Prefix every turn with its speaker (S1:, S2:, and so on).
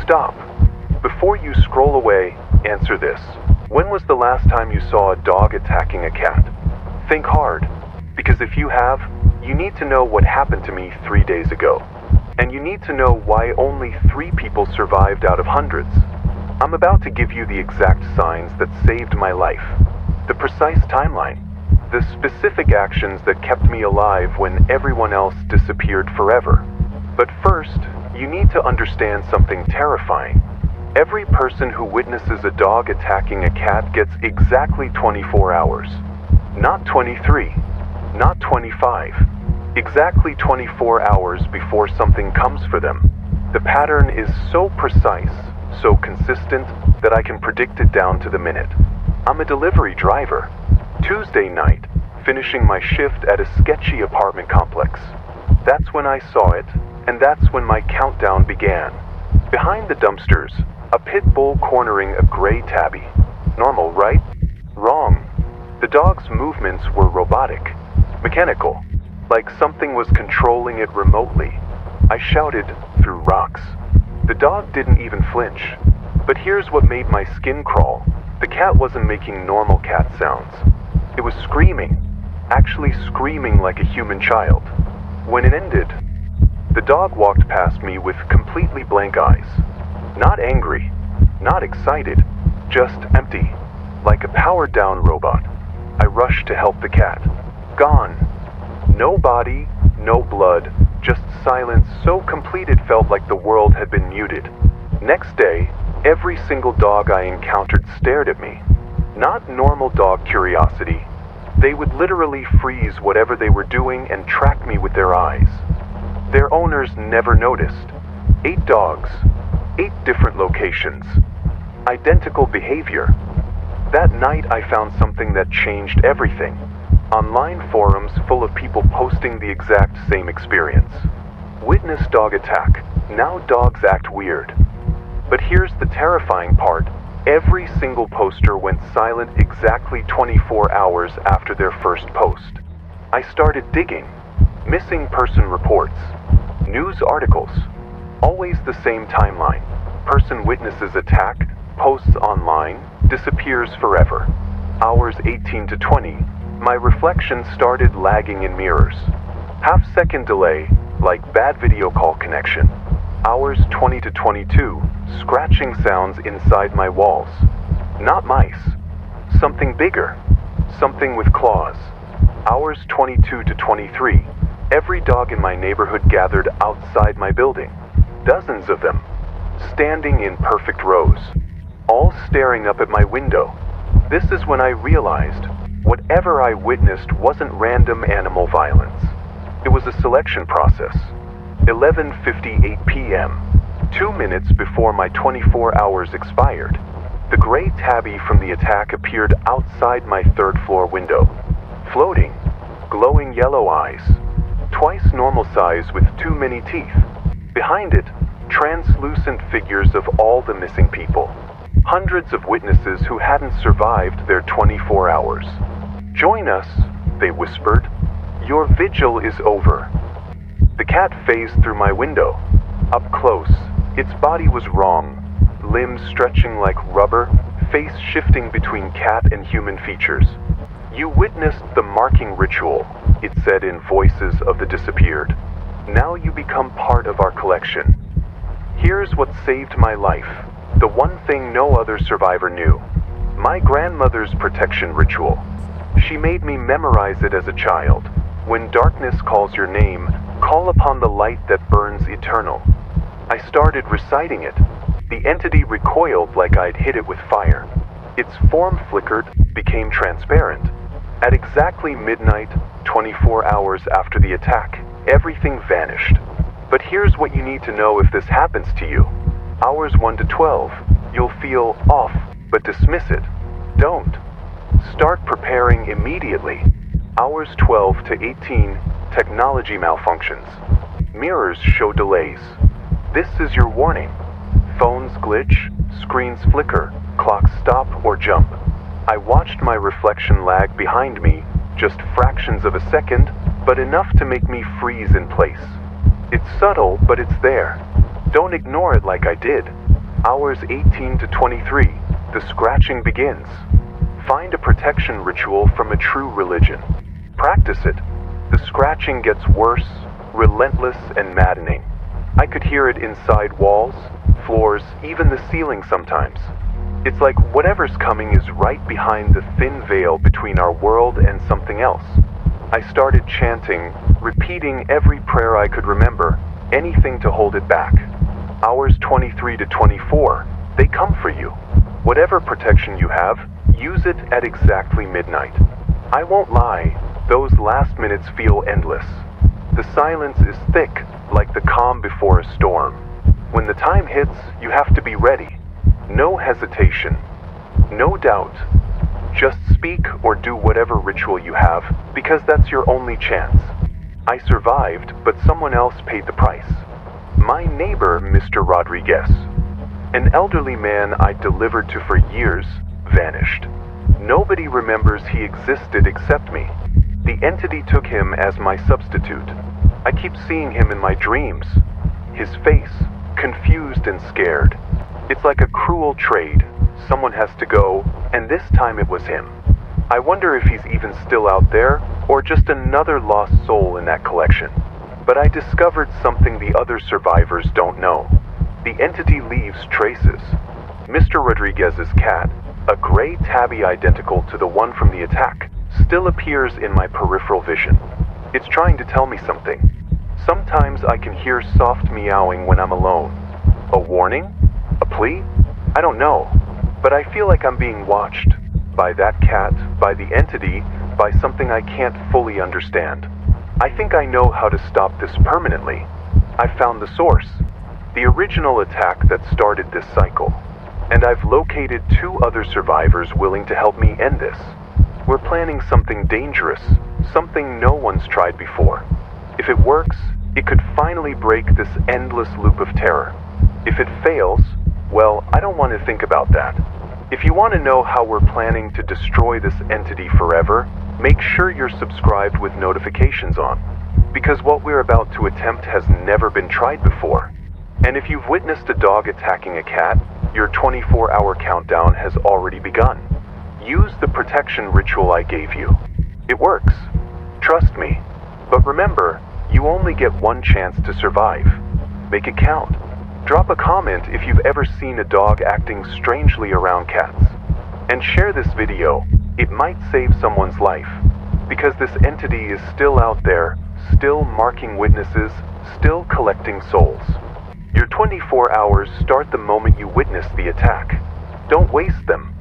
S1: Stop. Before you scroll away, answer this. When was the last time you saw a dog attacking a cat? Think hard, because if you have, you need to know what happened to me 3 days ago. And you need to know why only 3 people survived out of hundreds. I'm about to give you the exact signs that saved my life, the precise timeline, the specific actions that kept me alive when everyone else disappeared forever. But first, you need to understand something terrifying. Every person who witnesses a dog attacking a cat gets exactly 24 hours. Not 23, not 25. Exactly 24 hours before something comes for them. The pattern is so precise, so consistent, that I can predict it down to the minute. I'm a delivery driver. Tuesday night, finishing my shift at a sketchy apartment complex. That's when I saw it, and that's when my countdown began. Behind the dumpsters, a pit bull cornering a gray tabby. Normal, right? Wrong. The dog's movements were robotic, mechanical, like something was controlling it remotely. I shouted through rocks. The dog didn't even flinch. But here's what made my skin crawl. The cat wasn't making normal cat sounds. It was screaming, actually screaming like a human child. When it ended, the dog walked past me with completely blank eyes. Not angry, not excited, just empty, like a powered-down robot. I rushed to help the cat. Gone. No body, no blood, just silence so complete it felt like the world had been muted. Next day, every single dog I encountered stared at me. Not normal dog curiosity. They would literally freeze whatever they were doing and track me with their eyes. Their owners never noticed. 8 dogs, 8 different locations. Identical behavior. That night I found something that changed everything. Online forums full of people posting the exact same experience. Witness dog attack. Now dogs act weird. But here's the terrifying part. Every single poster went silent exactly 24 hours after their first post. I started digging. Missing person reports. News articles. Always the same timeline. Person witnesses attack, posts online, disappears forever. Hours 18 to 20. My reflection started lagging in mirrors. Half-second delay, like bad video call connection. Hours 20 to 22, scratching sounds inside my walls. Not mice. Something bigger. Something with claws. Hours 22 to 23, every dog in my neighborhood gathered outside my building. Dozens of them, standing in perfect rows, all staring up at my window. This is when I realized whatever I witnessed wasn't random animal violence. It was a selection process. 11:58 p.m., 2 minutes before my 24 hours expired, the gray tabby from the attack appeared outside my 3rd floor window, floating, glowing yellow eyes, twice normal size with too many teeth. Behind it, translucent figures of all the missing people. Hundreds of witnesses who hadn't survived their 24 hours. "Join us," they whispered. "Your vigil is over." The cat phased through my window. Up close, its body was wrong. Limbs stretching like rubber, face shifting between cat and human features. "You witnessed the marking ritual," it said in voices of the disappeared. "Now you become part of our collection." Here's what saved my life. The one thing no other survivor knew. My grandmother's protection ritual. She made me memorize it as a child. When darkness calls your name, call upon the light that burns eternal. I started reciting it. The entity recoiled like I'd hit it with fire. Its form flickered, became transparent. At exactly midnight, 24 hours after the attack, everything vanished. But here's what you need to know if this happens to you. Hours 1 to 12, you'll feel off, but dismiss it. Don't. Start preparing immediately. Hours 12 to 18, technology malfunctions. Mirrors show delays. This is your warning. Phones glitch, screens flicker, clocks stop or jump. I watched my reflection lag behind me, just fractions of a second, but enough to make me freeze in place. It's subtle, but it's there. Don't ignore it like I did. Hours 18 to 23, the scratching begins. Find a protection ritual from a true religion. Practice it. The scratching gets worse, relentless, and maddening. I could hear it inside walls, floors, even the ceiling sometimes. It's like whatever's coming is right behind the thin veil between our world and something else. I started chanting, repeating every prayer I could remember, anything to hold it back. Hours 23 to 24, they come for you. Whatever protection you have, use it at exactly midnight. I won't lie, those last minutes feel endless. The silence is thick, like the calm before a storm. When the time hits, you have to be ready. No hesitation, no doubt. Just speak or do whatever ritual you have, because that's your only chance. I survived, but someone else paid the price. My neighbor, Mr. Rodriguez, an elderly man I delivered to for years, vanished. Nobody remembers he existed except me. The entity took him as my substitute. I keep seeing him in my dreams. His face, confused and scared. It's like a cruel trade. Someone has to go, and this time it was him. I wonder if he's even still out there, or just another lost soul in that collection. But I discovered something the other survivors don't know. The entity leaves traces. Mr. Rodriguez's cat, a gray tabby identical to the one from the attack, still appears in my peripheral vision. It's trying to tell me something. Sometimes I can hear soft meowing when I'm alone. A warning? A plea? I don't know. But I feel like I'm being watched. By that cat, by the entity, by something I can't fully understand. I think I know how to stop this permanently. I've found the source. The original attack that started this cycle. And I've located 2 other survivors willing to help me end this. We're planning something dangerous, something no one's tried before. If it works, it could finally break this endless loop of terror. If it fails, well, I don't want to think about that. If you want to know how we're planning to destroy this entity forever, make sure you're subscribed with notifications on. Because what we're about to attempt has never been tried before. And if you've witnessed a dog attacking a cat, your 24-hour countdown has already begun. Use the protection ritual I gave you. It works. Trust me. But remember, you only get one chance to survive. Make it count. Drop a comment if you've ever seen a dog acting strangely around cats. And share this video. It might save someone's life. Because this entity is still out there, still marking witnesses, still collecting souls. Your 24 hours start the moment you witness the attack. Don't waste them.